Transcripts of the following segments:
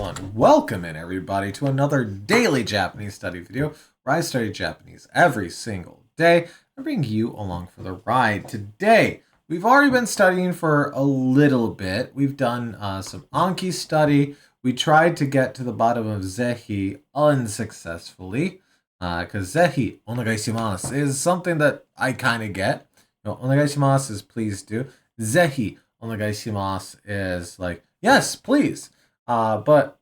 everyone. Welcome in, everybody, to another daily Japanese study video where I study Japanese every single day and bring you along for the ride. Today, we've already been studying for a little bit. We've done some Anki study. We tried to get to the bottom of Zehi unsuccessfully because Zehi, onegaishimasu, is something that I kind of get. Onegaishimasu is please do. Zehi, onegaishimasu is like, yes, please. But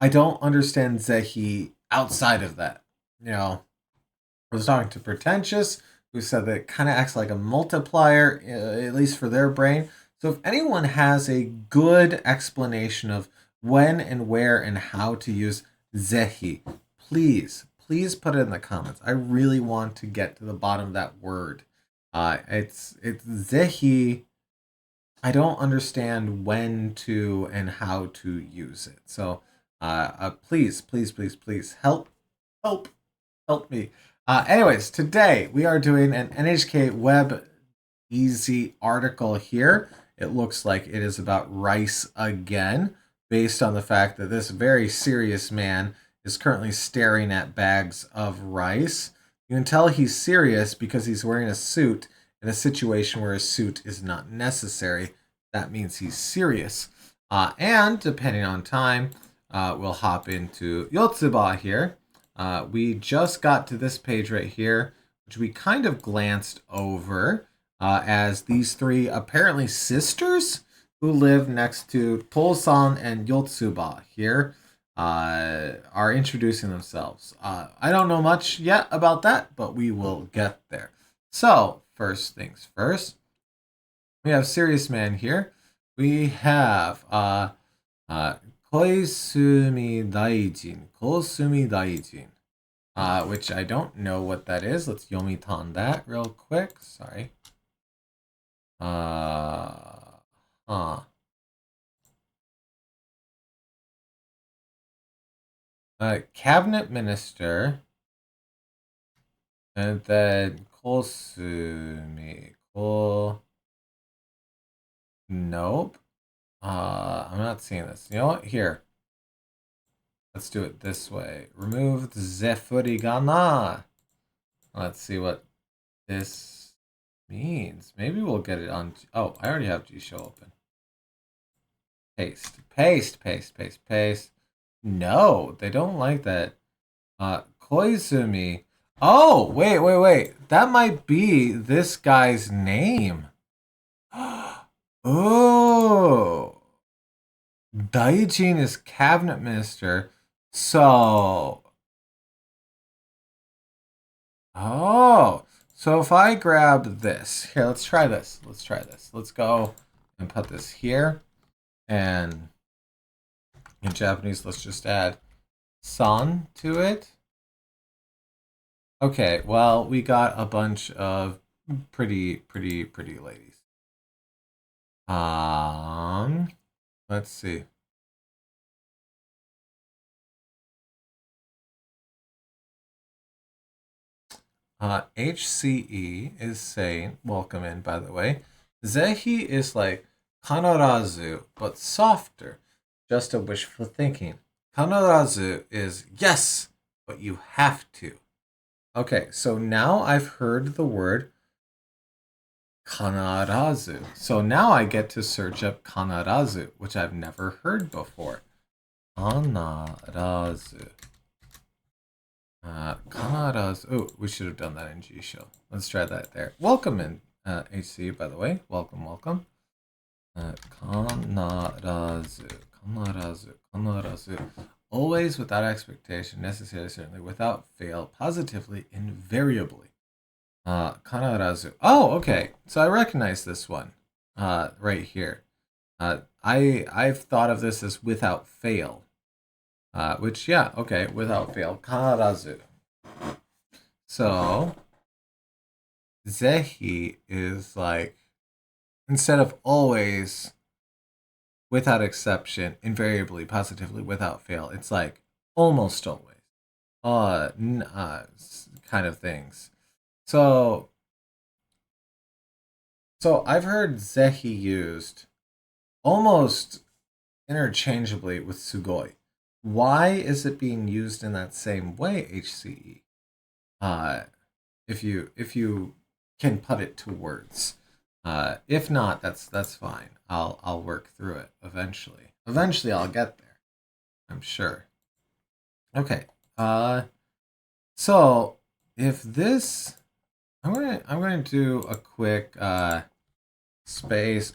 I don't understand Zehi outside of that. I was talking to Pretentious, who said that it kind of acts like a multiplier, at least for their brain. So if anyone has a good explanation of when and where and how to use Zehi, please put it in the comments. I really want to get to the bottom of that word. It's Zehi. I don't understand when to and how to use it. So please help me. Anyways, today we are doing an NHK Web Easy article here. It looks like it is about rice again, based on the fact that this very serious man is currently staring at bags of rice. You can tell he's serious because he's wearing a suit in a situation where a suit is not necessary. That means he's serious. And depending on time, we'll hop into Yotsuba here. We just got to this page right here, which we kind of glanced over as these three apparently sisters who live next to Tosan and Yotsuba here are introducing themselves. I don't know much yet about that, but we will get there. So, first things first, we have Serious Man here. We have Koizumi Daijin, which I don't know what that is. Let's yomitan that real quick. Sorry. Cabinet Minister, and then Kosumi. Nope. I'm not seeing this. You know what? Here. Let's do it this way. Remove the Zefurigana. Let's see what this means. Maybe we'll get it on. Oh, I already have G-Show open. Paste. No, they don't like that. Koizumi. Oh, wait. That might be this guy's name. Oh. Daijin is cabinet minister. So. Oh. So if I grab this. Here, let's try this. Let's go and put this here. And in Japanese, let's just add san to it. Okay, well, we got a bunch of pretty ladies. Let's see. HCE is saying, welcome in, by the way. Zehi is like kanarazu, but softer. Just a wishful thinking. Kanarazu is yes, but you have to. Okay, so now I've heard the word kanarazu. So now I get to search up kanarazu, which I've never heard before. Kanarazu. Kanarazu. Oh, we should have done that in G-Show. Let's try that there. Welcome in, HC, by the way. Welcome. Kanarazu. Always without expectation, necessarily, certainly, without fail, positively, invariably. Kanarazu. Oh, okay. So I recognize this one right here. I've thought of this as without fail. Which, yeah, okay, without fail. Kanarazu. So, Zehi is like, instead of always, without exception, invariably, positively, without fail, it's like almost always. Kind of things. So I've heard Zehi used almost interchangeably with sugoi. Why is it being used in that same way, HCE? If you can put it to words. If not, that's fine. I'll work through it eventually. Eventually I'll get there. I'm sure. Okay. So if this I'm going to do a quick space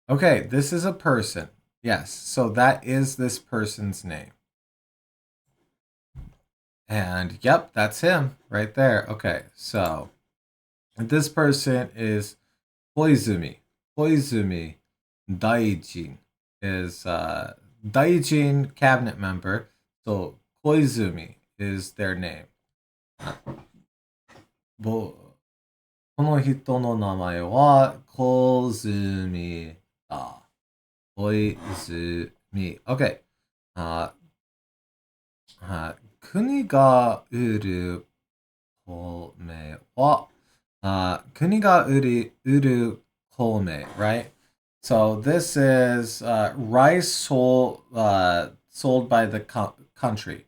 Okay, this is a person. Yes, so that is this person's name. And yep, that's him right there. Okay, so this person is Koizumi. Koizumi Daijin is Daijin cabinet member. So Koizumi is their name. この人の名前は小泉だ。小泉。Okay. 国が売る米は、国が売る米, right? So this is rice sold by the country.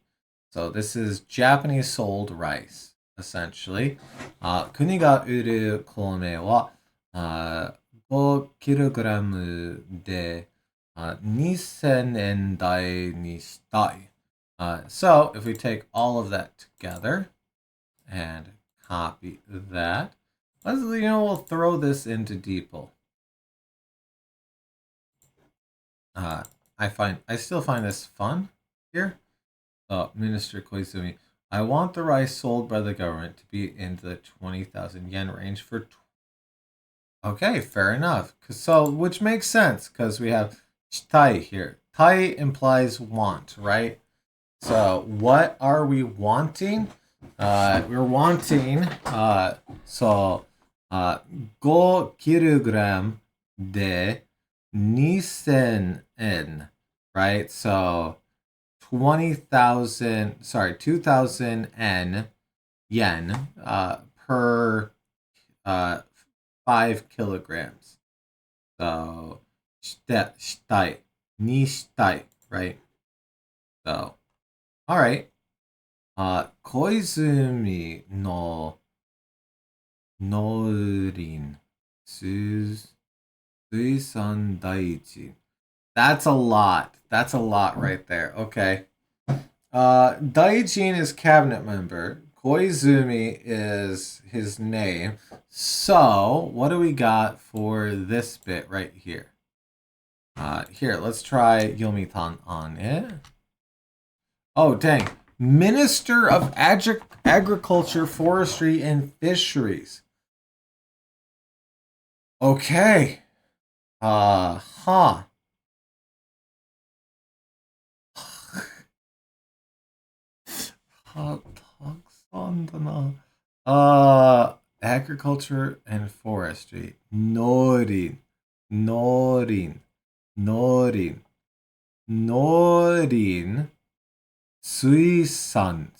So this is Japanese sold rice, essentially. 国が売る米は5kg で2000円台にしたい. So if we take all of that together and copy that, we'll throw this into DeepL. I still find this fun here. Minister Koizumi, I want the rice sold by the government to be in the 20,000 yen range for. Okay, fair enough. So, which makes sense because we have tai here. Tai implies want, right? So, what are we wanting? We're wanting 5 kilogram de 2000 yen, right? So 2,000 yen per 5 kilograms. So したいにしたい, right? So, all right. 小泉の農林水産大臣. That's a lot. That's a lot right there. Okay. Daijin is cabinet member. Koizumi is his name. So, what do we got for this bit right here? Here, let's try Yomitan on it. Oh, dang. Minister of Agriculture, Forestry, and Fisheries. Okay. Agriculture and Forestry. Norin. Suisan.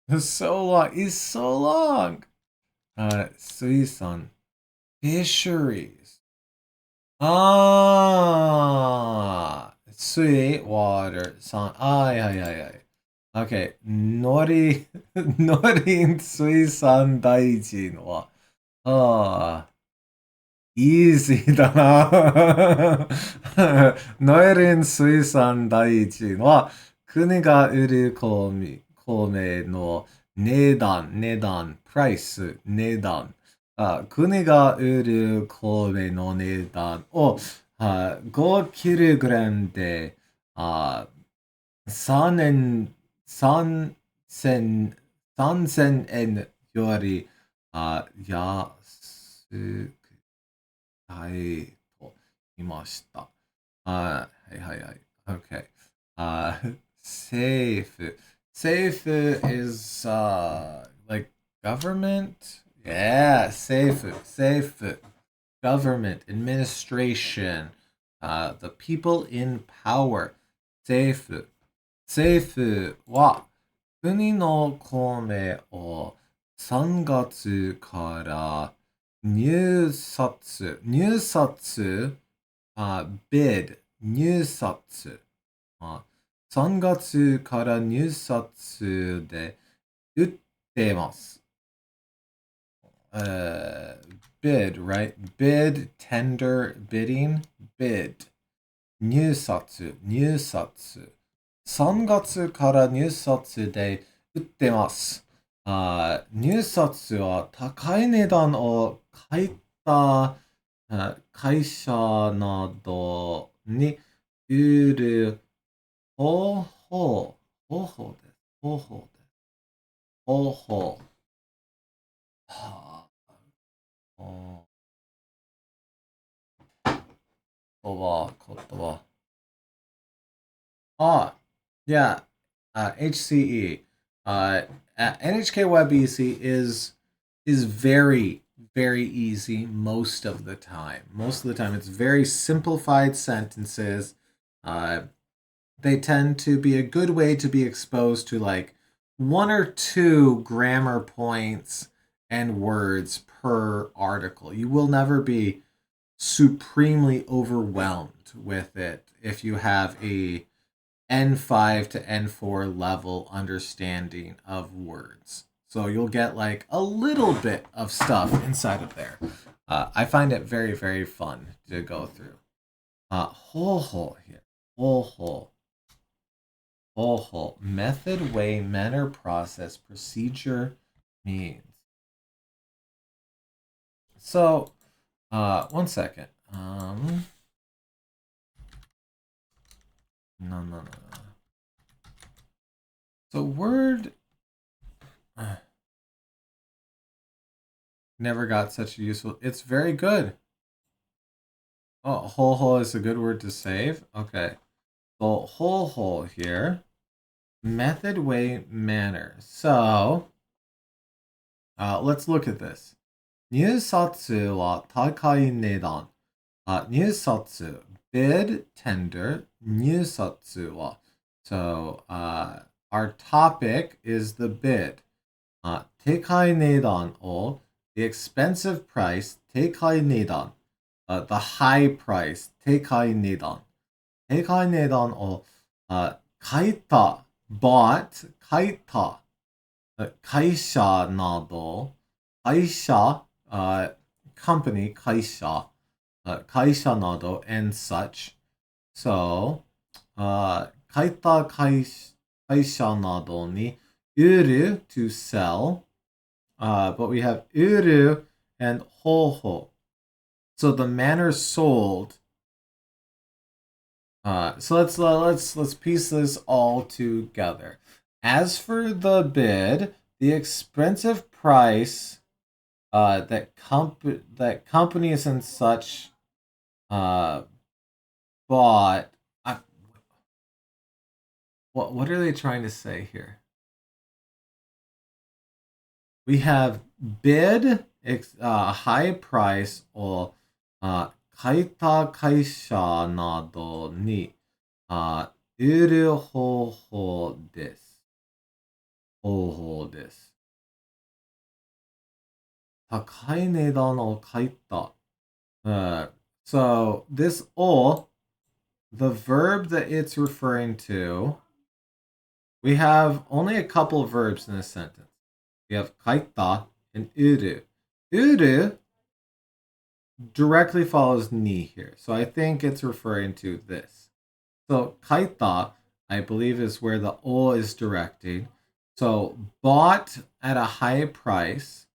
It's so long. It's so long. Suisan. Fisheries. Sui, water, san. Aye. Okay. Norin Suisan Daijin wa. Easy だな。ノエリン水産大臣は国が売る米の値段、プライス、値段。国が売る米の値段を5kg で3000円より安くはいと言いました。はい。Okay. Safe. Safe is like government. Yeah, safe. Government, administration, the people in power. Safe は国の米を3月からbid、入札、3月から入札で売ってます。bid, right? Bid, tender, bidding, bid. 入札。3月から入札で売ってます。入札は高い値段を書いた会社などに売る方法です。方法。はあ、言葉。Yeah. HCE. NHK Web Easy is very, very easy most of the time. Most of the time, it's very simplified sentences. They tend to be a good way to be exposed to like 1 or 2 grammar points and words per article. You will never be supremely overwhelmed with it if you have a N5 to N4 level understanding of words. So you'll get like a little bit of stuff inside of there. I find it very, very fun to go through. Ho here. Ho. Method, way, manner, process, procedure, means. So, 1 second. No. So word never got such a useful. It's very good. Oh, whole is a good word to save. Okay. So whole here. Method, way, manner. So let's look at this. 入札は高い値段。入札 bid, tender, 入札は So our topic is the bid. 高い値段 or the expensive price, 高い値段 the high price, 高い値段 高い値段 or 買った bought, 買った会社など会社company 会社会社など and such. So, 買った会社などに売る to sell. But we have 売る and 方法. So the manner sold. So let's piece this all together. As for the bid, the expensive price that companies and such bought. What are they trying to say here? We have bid, high price, or 買いた会社などに売る方法です。高い値段を買った。So this all, the verb that it's referring to, we have only a couple of verbs in this sentence. We have 買った and 売る. 売る directly follows ni here. So I think it's referring to this. So 買った I believe is where the o is directing. So bought at a high price.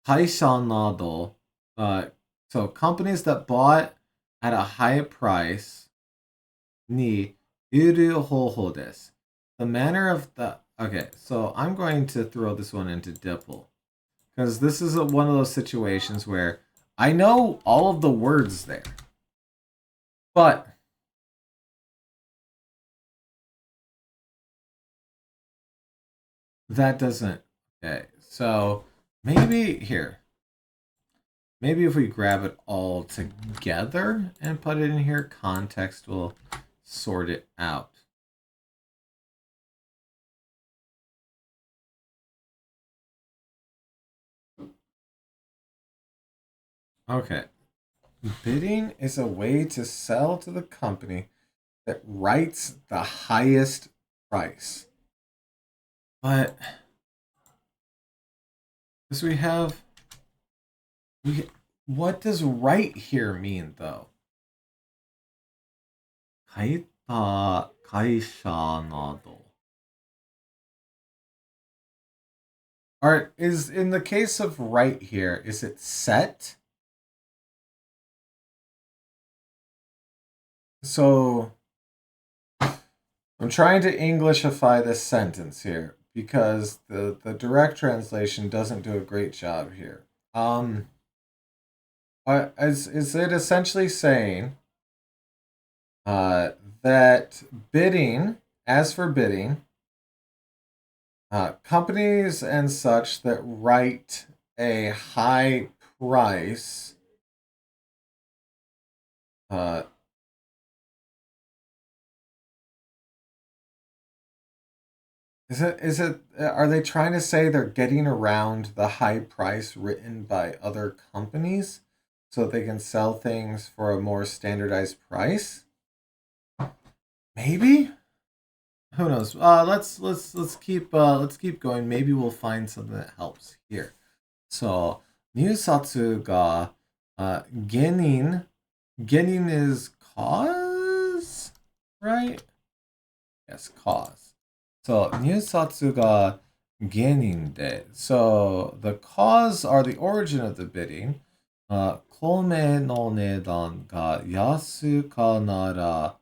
会社など so companies that bought at a high price に売る方法です. The manner of the okay, so I'm going to throw this one into DIPL because this is one of those situations where I know all of the words there, but that doesn't. Okay, so maybe here. Maybe if we grab it all together and put it in here, context will sort it out. Okay. Bidding is a way to sell to the company that writes the highest price. But because we what does right here mean though? 書いた会社など. Or is in the case of right here, is it set? So I'm trying to Englishify this sentence here because the direct translation doesn't do a great job here. Is it essentially saying that bidding, as for bidding, companies and such that write a high price is it are they trying to say they're getting around the high price written by other companies so that they can sell things for a more standardized price? Maybe? Who knows? Let's keep going. Maybe we'll find something that helps here. So Newsatsu ga genin is cause, right? Yes, cause. So Newsatsu ga genin de. So the cause are the origin of the bidding. Kome no nedan ga yasu ka nara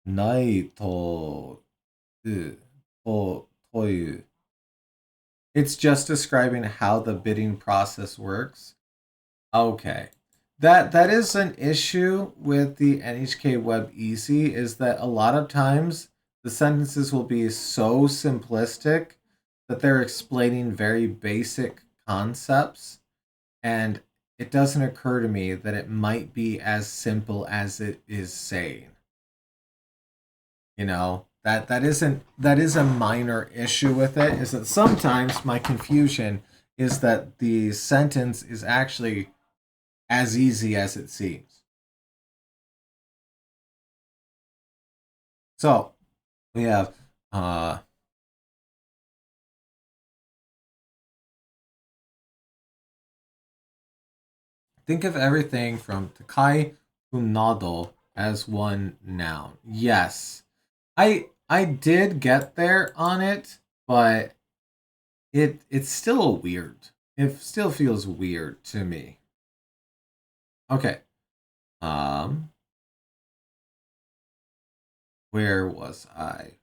nai to to. It's just describing how the bidding process works. Okay. That is an issue with the NHK Web Easy is that a lot of times the sentences will be so simplistic that they're explaining very basic concepts and it doesn't occur to me that it might be as simple as it is saying. You know, that is a minor issue with it is that sometimes my confusion is that the sentence is actually as easy as it seems. So we have think of everything from takai hunado as one noun. Yes. I did get there on it, but it's still weird. It still feels weird to me. Okay. Um where was I?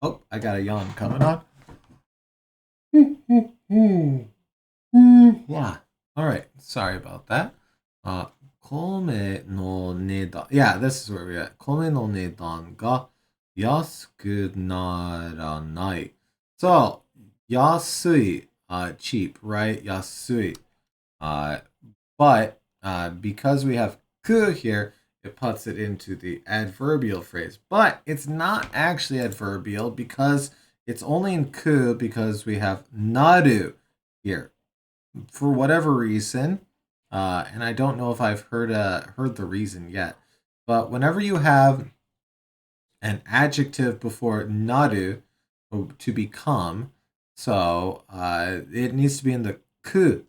Oh, I got a yawn coming on. Yeah. All right. Sorry about that. Uh, 米の値段. Yeah, this is where we're at. 米の値段が安くならない. So, 安い, cheap, right? 安い. But because we have ku here, it puts it into the adverbial phrase. But it's not actually adverbial because it's only in ku because we have naru here. For whatever reason, and I don't know if I've heard the reason yet, but whenever you have an adjective before naru to become, so it needs to be in the ku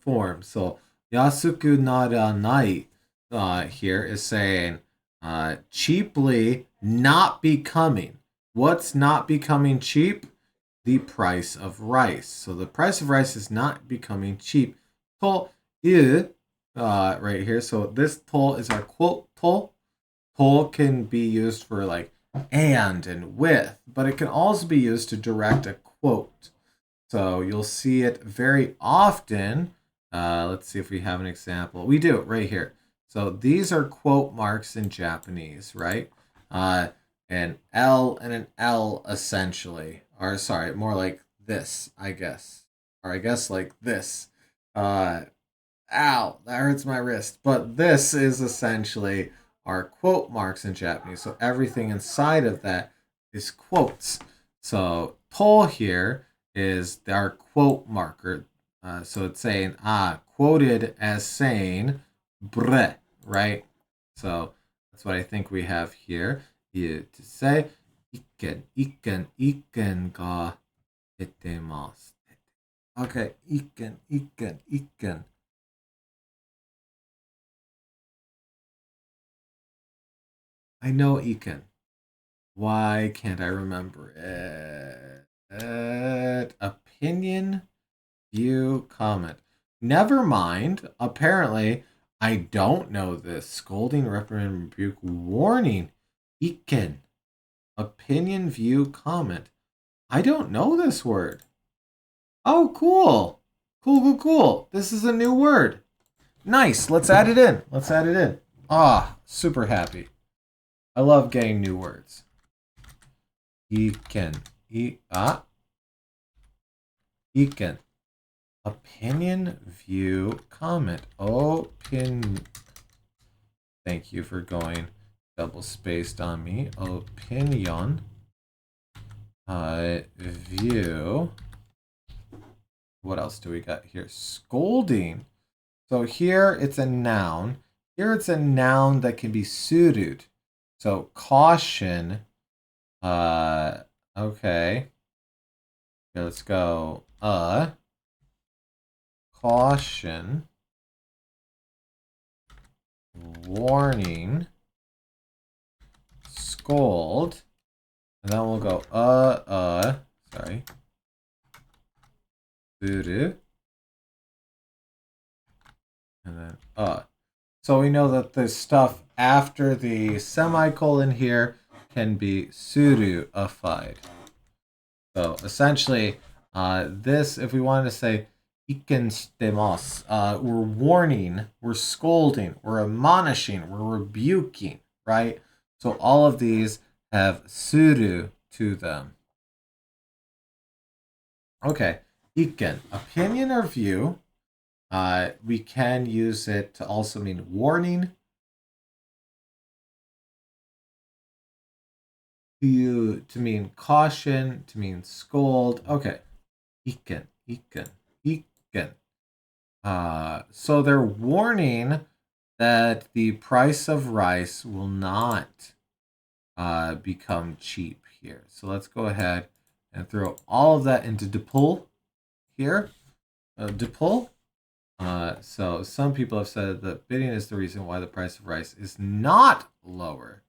form. So yasuku naranai here is saying cheaply not becoming. What's not becoming cheap? The price of rice. So the price of rice is not becoming cheap. To is right here. So this to is our quote to. To can be used for like and with, but it can also be used to direct a quote. So you'll see it very often. Let's see if we have an example. We do right here. So these are quote marks in Japanese, right? An L and an L essentially. Or sorry, more like this, I guess. Or I guess like this. Ow, that hurts my wrist. But this is essentially our quote marks in Japanese. So everything inside of that is quotes. So to here is our quote marker. So it's saying quoted as saying bre, right? So that's what I think we have here. You to say ikken ga itemasu. Okay, ikken. I know ikken. Why can't I remember it? Opinion, view, comment. Never mind. Apparently, I don't know this. Scolding, reprimand, rebuke, warning. Ikken. Opinion, view, comment. I don't know this word. Oh, cool. Cool. This is a new word. Nice. Let's add it in. Super happy. I love getting new words. Ikken. Ikken. Opinion, view, comment. Thank you for going double spaced on me. Opinion. View. What else do we got here? Scolding. So here it's a noun. Here it's a noun that can be suited. So caution. Okay. Here, let's go. Caution. Warning. Scold. And then we'll go sorry. Buru. And then So we know that the stuff after the semicolon here can be suru-ified. So essentially, this, if we wanted to say ikken shitemasu, we're warning, we're scolding, we're admonishing, we're rebuking, right? So all of these have suru to them. Okay, ikken, opinion or view. We can use it to also mean warning. To mean caution, to mean scold. Okay. Ikken. So they're warning that the price of rice will not become cheap here. So let's go ahead and throw all of that into dipul here. Dipul. So some people have said that bidding is the reason why the price of rice is not lower.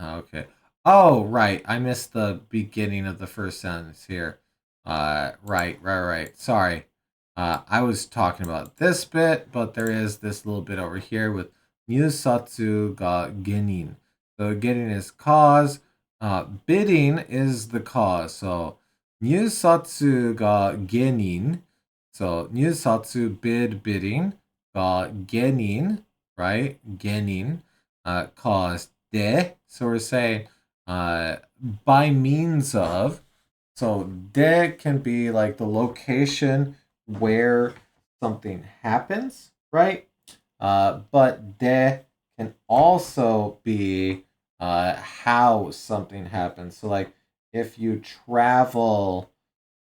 Okay. Oh, right. I missed the beginning of the first sentence here. Right. Sorry. I was talking about this bit, but there is this little bit over here with Nyusatsu ga genin. So genin is cause. Bidding is the cause. So Nyusatsu ga genin. So Nyusatsu bidding. Ga genin, right? Genin. Cause de. So we're saying by means of. So de can be like the location where something happens, right? But de can also be how something happens. So like if you travel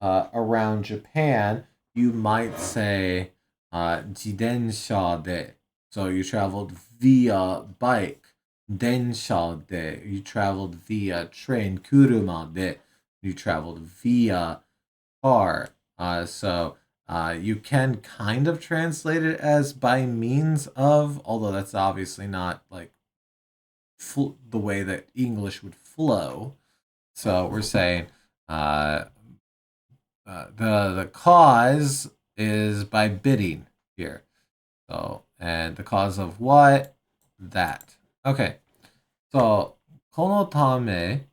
around Japan, you might say jidensha de. So you traveled via bike. Densha de. You traveled via train. Kuruma de. You traveled via car. So you can kind of translate it as by means of, although that's obviously not like the way that English would flow. So we're saying the cause is by bidding here. So, and the cause of what? That. Okay. So, kono tame.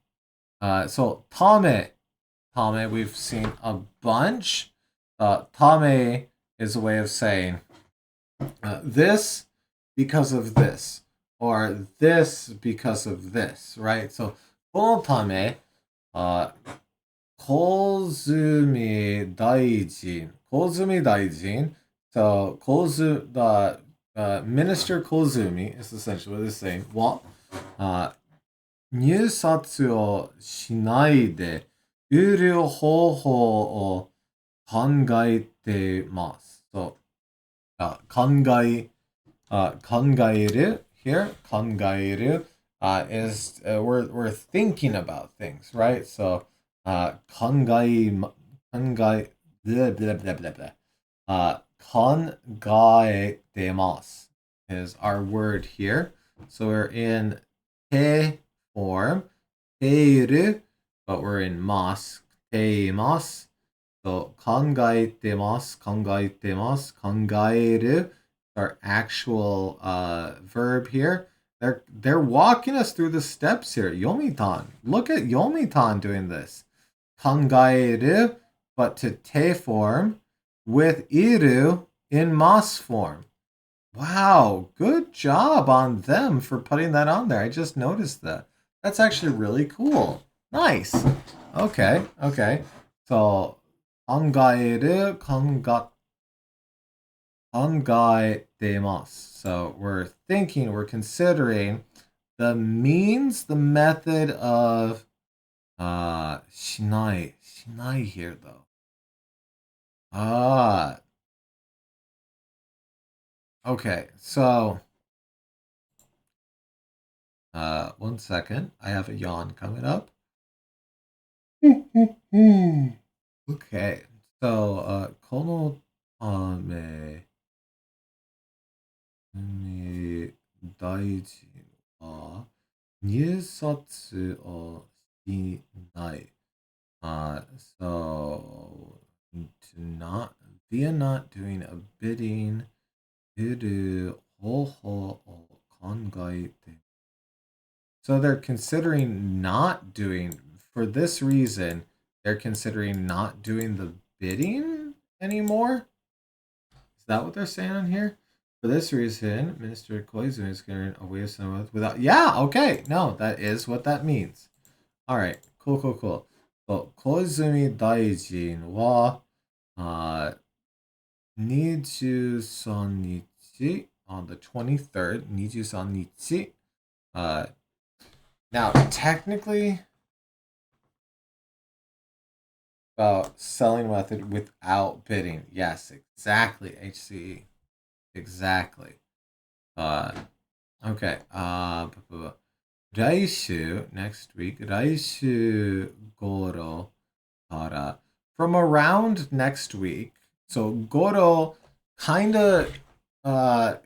So, tame, we've seen a bunch. Tame is a way of saying this because of this, or this because of this, right? So, kono tame, Kozumi Daijin. So, Minister Kozumi is essentially what it's saying. What? Nyusatsu o shinai de uru houhou o kangaete てます。So, 考える here, 考える is we're thinking about things, right? So, 考えま、考え、blah, blah, blah, blah, blah. 考えてます is our word here. So we're in te form, ている, but we're in mas, ています. So 考えてます, 考えてます, 考える, our actual verb here. They're walking us through the steps here. Yomitan. Look at Yomitan doing this. 考える, but to te form with iru in mas form. Wow, good job on them for putting that on there. I just noticed that. That's actually really cool. Nice. Okay, okay. So, 考える, 考えてます. So, we're thinking, we're considering the means, the method of しない here though. Okay, so 1 second. I have a yawn coming up. Okay, so このために大臣は入札をしない。So we are not doing a bidding. 得る方法を考えて So they're considering not doing, for this reason, they're considering not doing the bidding anymore? Is that what they're saying on here? For this reason, Minister Koizumi is going away without. Yeah, okay. No, that is what that means. All right. Cool, cool, cool. So, Koizumi Daijin wa 23日 on the 23rd, 23日 now, technically, about selling method without bidding. Yes, exactly, HCE. Exactly. Okay. 来週, next week, 来週頃から from around next week. So, goro kinda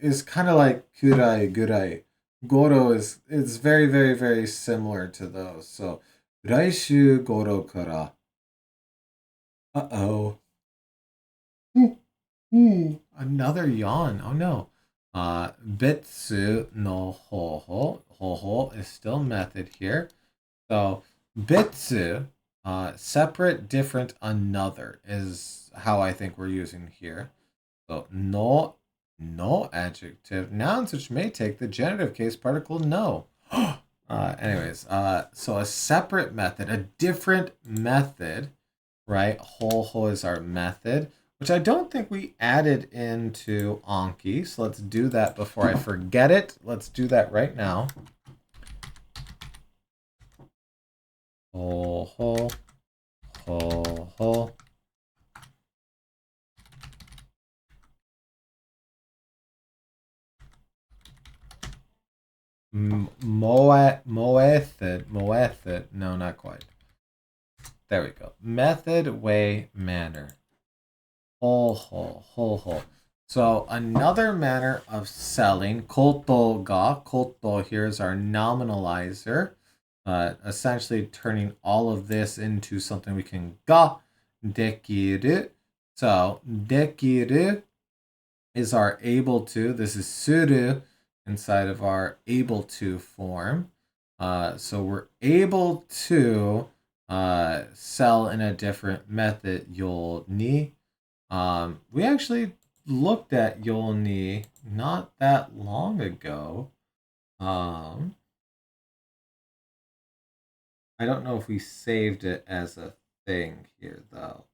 is kind of like kurai, gurai. Goro is very, very, very similar to those. So, 来週頃から uh-oh. Another yawn. Oh no. Bitsu no hoho. Hoho is still method here. So bitsu, separate, different, another is how I think we're using here. So no adjective. Nouns which may take the genitive case particle no. Anyways, so a separate method, a different method, right? Ho is our method, which I don't think we added into Anki. So let's do that before I forget it. Let's do that right now. Ho. Moethid. No, not quite. There we go. Method, way, manner. Ho. So another manner of selling, koto ga. Koto here is our nominalizer. Essentially turning all of this into something we can ga dekiru. So dekiru is our able to. This is suru inside of our able to form. So we're able to sell in a different method, yo ni. We actually looked at yo ni not that long ago. I don't know if we saved it as a thing here though.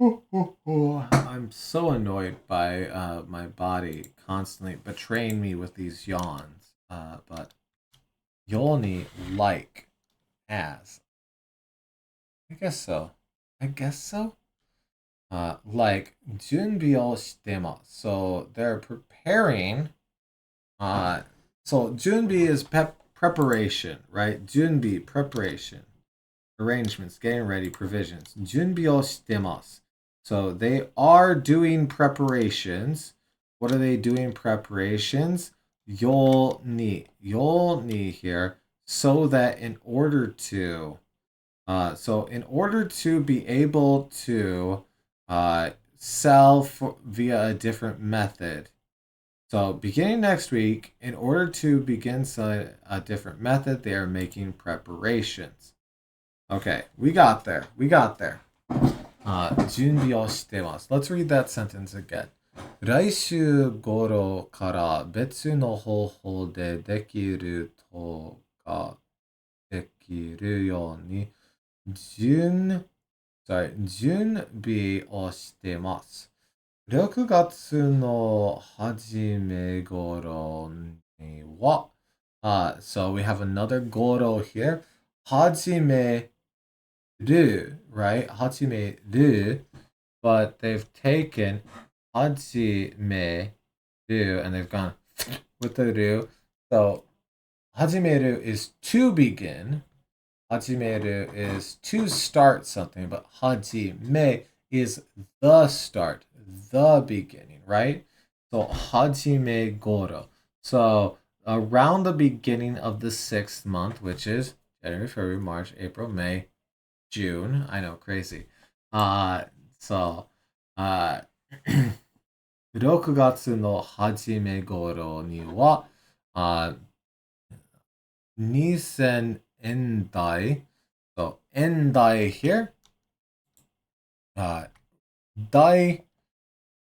I'm so annoyed by my body constantly betraying me with these yawns. But yoni like as. I guess so. I guess so. Like 準備をしてます. So they're preparing. So 準備 is preparation, right? 準備, preparation, arrangements, getting ready, provisions. 準備をしてます. So they are doing preparations. What are they doing preparations? ように here, so that in order to, so in order to be able to sell via a different method. So beginning next week, in order to begin selling a different method, they are making preparations. Okay, we got there. We got there. 準備をしてます. Let's read that sentence again. 来週頃から別の方法でできるとかできるように準備をしてます. 6月の初め頃には so we have another goro here. 始める, right? 始める, but they've taken 始める and they've gone with the ru. So 始める is to begin. 始める is to start something, but 始め is the start, the beginning, right? So 始め頃. So around the beginning of the 6th month, which is January, February, March, April, May, June. I know, crazy. So 6月の初め頃には、2000円台. So 円台 here. 台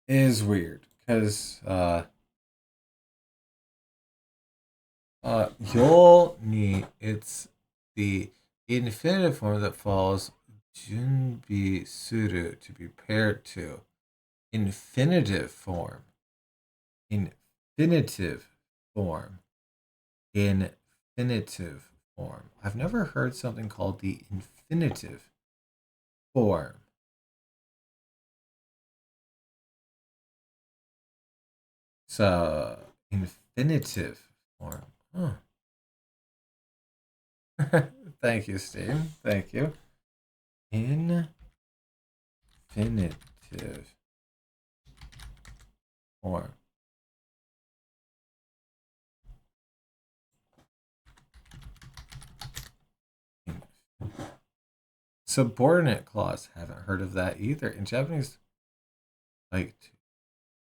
is weird because よに it's the infinitive form that follows 準備する to be paired to. Infinitive form. Infinitive form. Infinitive form. I've never heard something called the infinitive form. So, infinitive form. Huh. Thank you, Steve. Thank you. Infinitive form. Subordinate clause. Haven't heard of that either. In Japanese, like,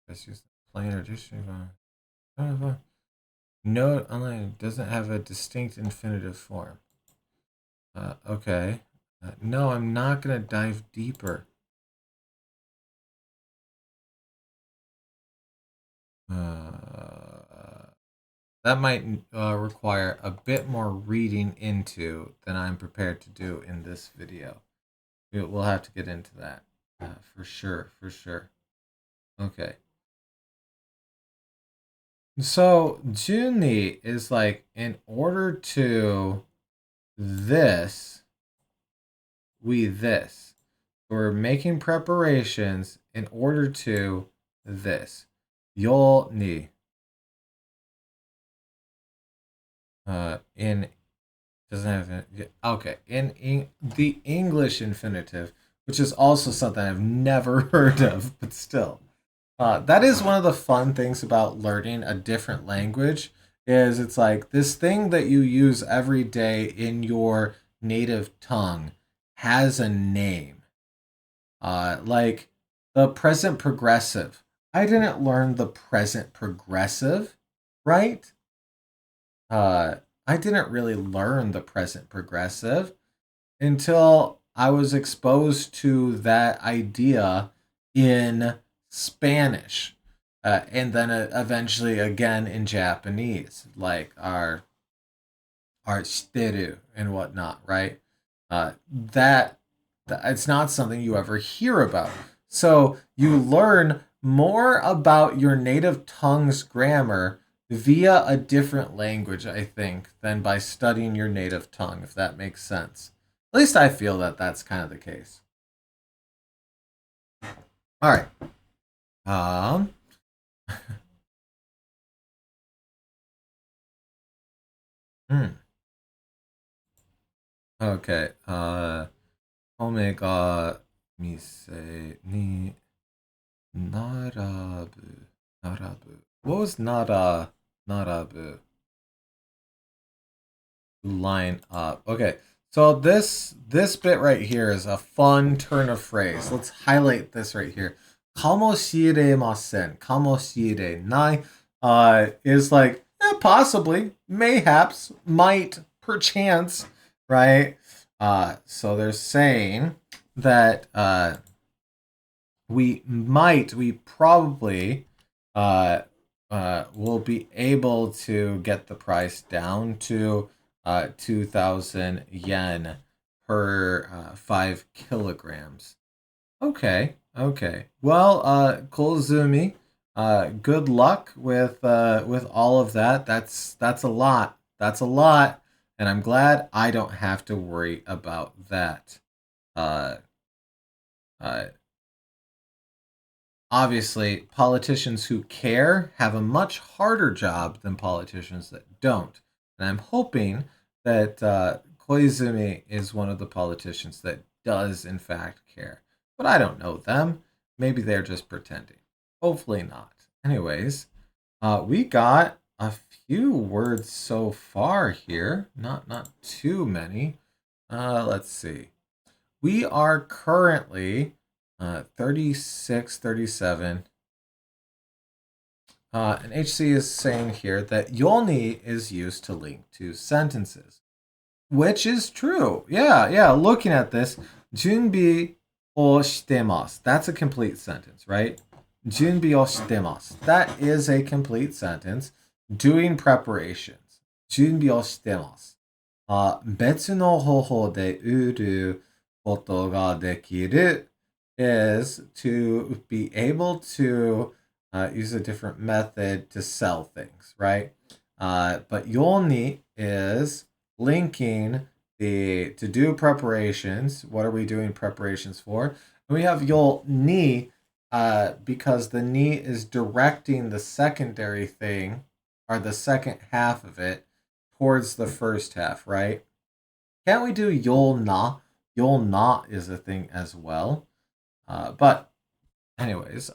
let's use plain or dictionary. No, online doesn't have a distinct infinitive form. Okay. No, I'm not going to dive deeper. That might require a bit more reading into than I'm prepared to do in this video. We'll have to get into that for sure, for sure. Okay. So Juni is like, in order to this, we this. We're making preparations in order to this. Yo ni. In doesn't have okay in the English infinitive, which is also something I've never heard of, but still. That is one of the fun things about learning a different language is it's like this thing that you use every day in your native tongue has a name. Like the present progressive. I didn't learn the present progressive, right? I didn't really learn the present progressive until I was exposed to that idea in Spanish, and then eventually again in Japanese, like our shiteru and whatnot, right? That it's not something you ever hear about. So you learn more about your native tongue's grammar via a different language, I think, than by studying your native tongue, if that makes sense. At least I feel that that's kind of the case. All right. Um. hmm. Okay. Omega mise ni narabu. Narabu. What was narabu? Line up. Okay. So this bit right here is a fun turn of phrase. Let's highlight this right here. Kamosiremasen. Kamoshirenai is like possibly, mayhaps, might, perchance, right? So they're saying that we probably uh, will be able to get the price down to 2,000 yen per 5 kilograms. Okay, okay. Well, Koizumi, good luck with all of that. That's a lot. That's a lot, and I'm glad I don't have to worry about that. Uh, uh, Obviously, politicians who care have a much harder job than politicians that don't. And I'm hoping that Koizumi is one of the politicians that does, in fact, care. But I don't know them. Maybe they're just pretending. Hopefully not. Anyways, we got a few words so far here. Not too many. Let's see. We are currently 36, 37. And HC is saying here that yolni is used to link two sentences, which is true. Yeah. Looking at this, junbi o shitemasu. That's a complete sentence, right? Junbi o shitemasu. That is a complete sentence. Doing preparations. Junbi o shitemasu. Betsu no hoho de uru koto ga dekiru is to be able to use a different method to sell things, right? But yolni is linking the to do preparations. What are we doing preparations for? And we have yol ni because the ni is directing the secondary thing or the second half of it towards the first half, right? Can't we do yol na? Yol na is a thing as well. But anyways,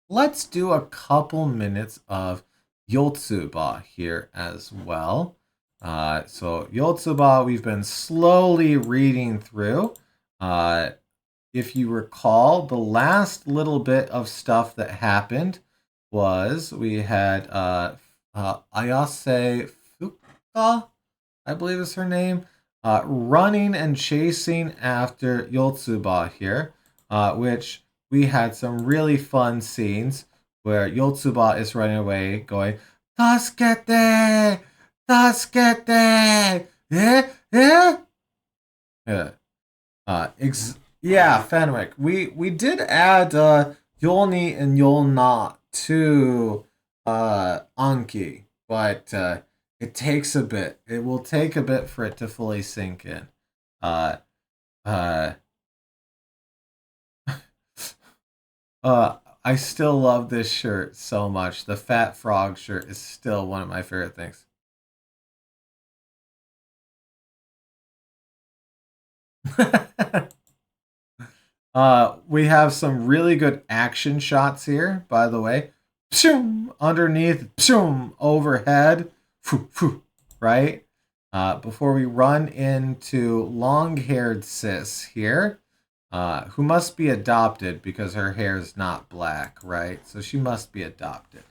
let's do a couple minutes of Yotsuba here as well. So Yotsuba, we've been slowly reading through. If you recall, the last little bit of stuff that happened was we had Ayase Fuka, I believe is her name, running and chasing after Yotsuba here, which we had some really fun scenes where Yotsuba is running away, going, "Tasukete! Tasukete! Eh? Yeah. Yeah, Fenwick. We did add Yolni and Yolna to Anki, but it takes a bit. It will take a bit for it to fully sink in. Uh, uh, I still love this shirt so much. The Fat Frog shirt is still one of my favorite things. We have some really good action shots here, by the way. Pshoom, underneath, pshoom, overhead, phoo, phoo, right? Before we run into long-haired sis here, who must be adopted because her hair is not black, right? So she must be adopted.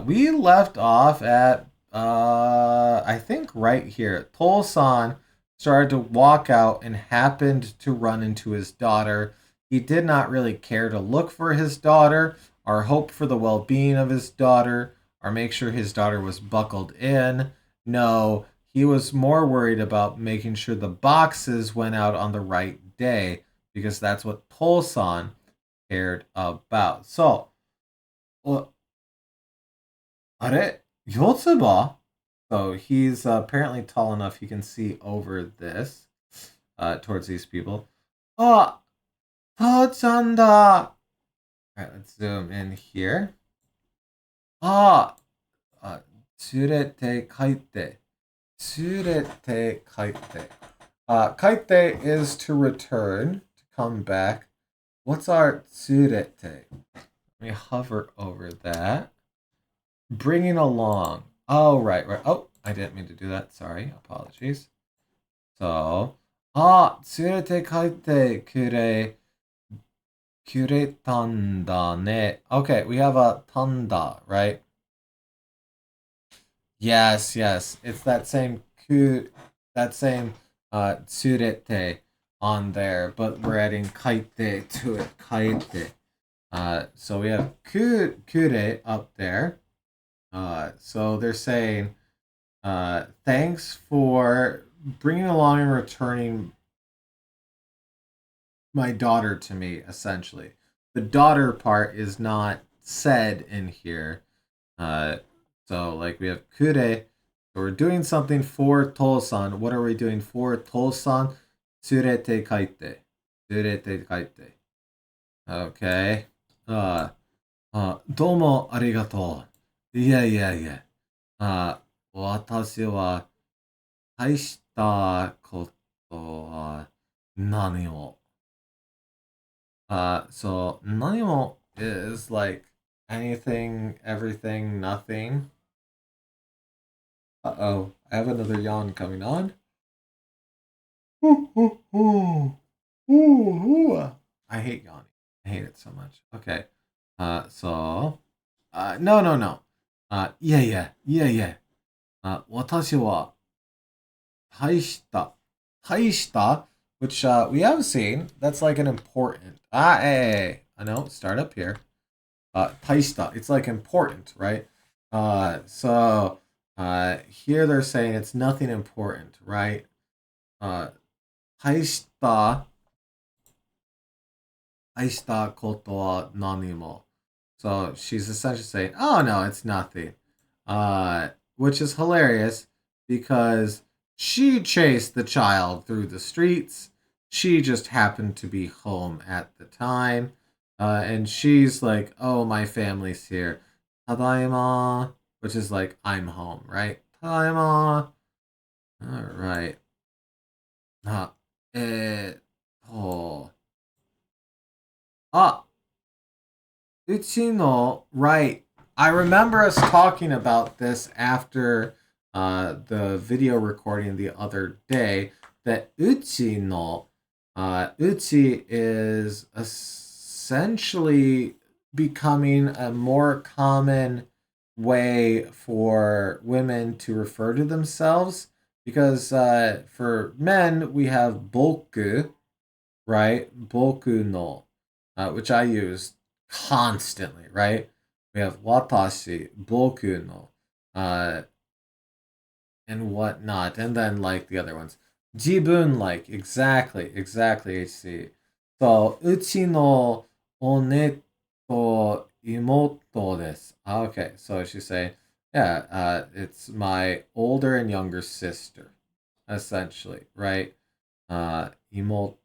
We left off at, I think right here. Tolson started to walk out and happened to run into his daughter. He did not really care to look for his daughter or hope for the well being of his daughter or make sure his daughter was buckled in. No, he was more worried about making sure the boxes went out on the right day because that's what Tolson cared about. So, well, あれ Yotsuba? So he's apparently tall enough he can see over this towards these people. Oh, 父ちゃんだ. All right, let's zoom in here. Ah, 連れて帰って. 連れて帰って. Kaite is to return, to come back. What's our tsurete? Let me hover over that. Bringing along. Oh, right. Oh, I didn't mean to do that. Sorry. Apologies. So, tsurete kaite kuretanda ne. Okay, we have a tanda, right? Yes, yes. It's that same tsurete on there, but we're adding kaite to it. Kaite. So we have kure up there. So they're saying, thanks for bringing along and returning my daughter to me, essentially. The daughter part is not said in here. Uh, so, like, we have kure. So we're doing something for Tosan. What are we doing for Tosan? Tsurete kaite. Tsurete kaite. Okay. Uh, どうもありがとう。いやいやいや。私は大したことは何も。So 何も is like anything, everything, nothing. Uh-oh, I have another yawn coming on. I hate yawning. I hate it so much. Okay. No, no, no. Yeah, yeah, yeah, yeah. 私は大した、which we have seen. That's like an important. Hey. No, start up here. 大した. It's like important, right? Here they're saying it's nothing important, right? 大したことは何も. So she's essentially saying, oh no, it's nothing. Which is hilarious because she chased the child through the streets. She just happened to be home at the time. And she's like, oh, my family's here. Tadaima, which is like, I'm home, right? Tadaima. All right. えーっと、あ、Uchino, right. I remember us talking about this after the video recording the other day. That Uchino, Uchi is essentially becoming a more common way for women to refer to themselves. Because for men, we have boku, right? Boku no, which I use constantly, right? We have watashi, boku no, and whatnot, and then like the other ones. Jibun like, exactly, HC. So, uchi no one to imoto desu. Okay, so she's saying, yeah, it's my older and younger sister, essentially, right? 妹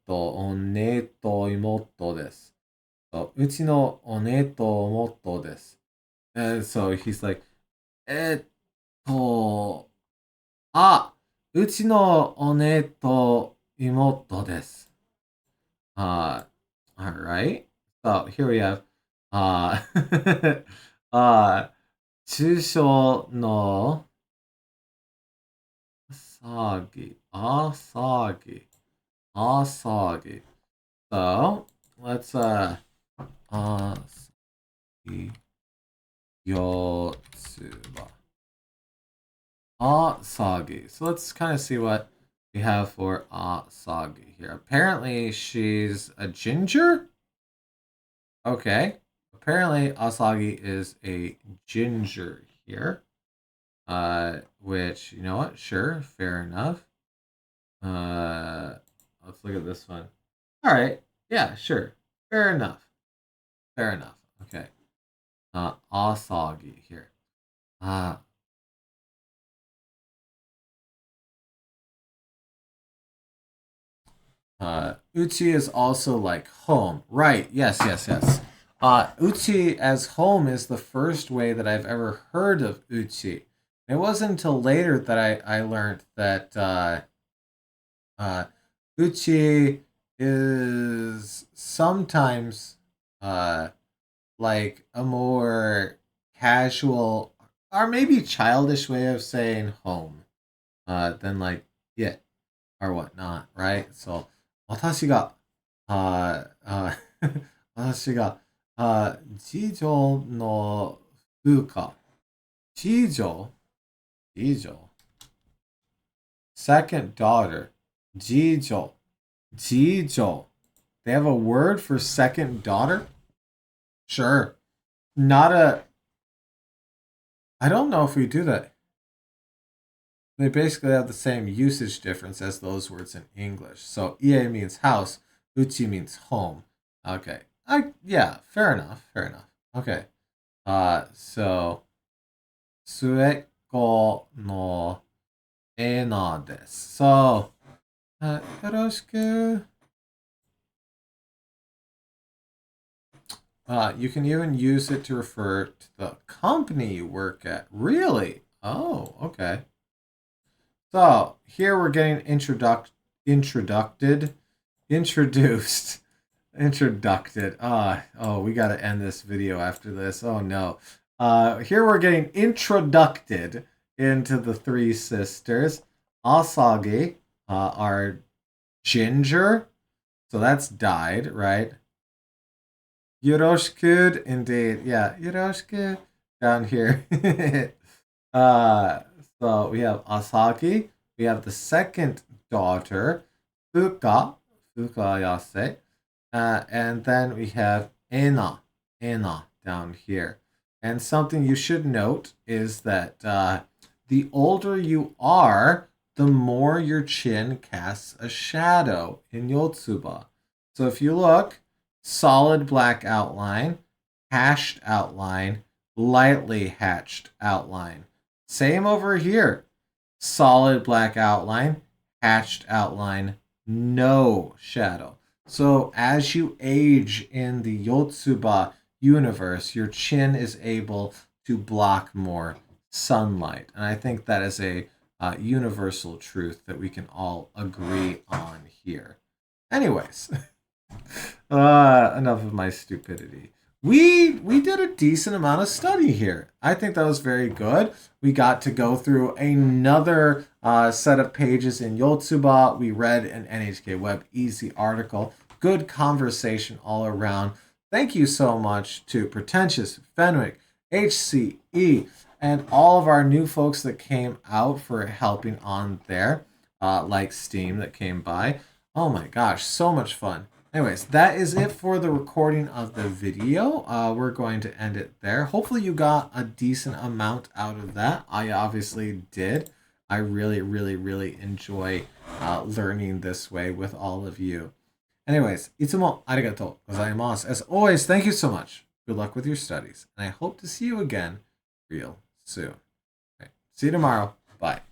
です。うちの姉と妹です。And so he's like, えっと、うちの姉と妹です。Alright. So here we have, uh, 抽象の騒ぎ、騒ぎ. So let's Yotsuba. Asagi. So let's kind of see what we have for Asagi here. Apparently she's a ginger? Okay. Apparently Asagi is a ginger here. Which, you know what? Sure, fair enough. Let's look at this one. Alright. Yeah, sure. Fair enough. Fair enough. Okay. Asagi here. Uchi is also like home. Right. Yes, yes, yes. Uchi as home is the first way that I've ever heard of uchi. It wasn't until later that I learned that uh, uchi is sometimes uh, like a more casual or maybe childish way of saying home than like yeah or whatnot, right? So 私が私が次女の部下次女次女 second daughter 次女次女 they have a word for second daughter? Sure. Not a I don't know if we do that. They basically have the same usage difference as those words in English. So ie means house, uchi means home. Okay. Yeah, fair enough. Fair enough. Okay. So 末っ子のえなです。So, よろしく. You can even use it to refer to the company you work at. Really? Oh, okay. So here we're getting introduced. Introduced. Oh, we got to end this video after this. Oh no. Here we're getting introduced into the three sisters. Asagi are ginger. So that's died, right? Yoroshiku, indeed. Yeah, yoroshiku down here. uh, so we have Asagi. We have the second daughter, Fukayase. And then we have Ena down here. And something you should note is that the older you are, the more your chin casts a shadow in Yotsuba. So if you look, solid black outline, hashed outline, lightly hatched outline. Same over here. Solid black outline, hatched outline, no shadow. So as you age in the Yotsuba universe, your chin is able to block more sunlight. And I think that is a universal truth that we can all agree on here. Anyways, enough of my stupidity. We did a decent amount of study here. I think that was very good. We got to go through another set of pages in Yotsuba. We read an NHK Web Easy article. Good conversation all around. Thank you so much to Pretentious, Fenwick, HCE, and all of our new folks that came out for helping on there, like Steam that came by. Oh my gosh, so much fun. Anyways, that is it for the recording of the video. We're going to end it there. Hopefully you got a decent amount out of that. I obviously did. I really, really, really enjoy learning this way with all of you. Anyways, いつもありがとうございます. As always, thank you so much. Good luck with your studies. And I hope to see you again real soon. Okay, see you tomorrow. Bye.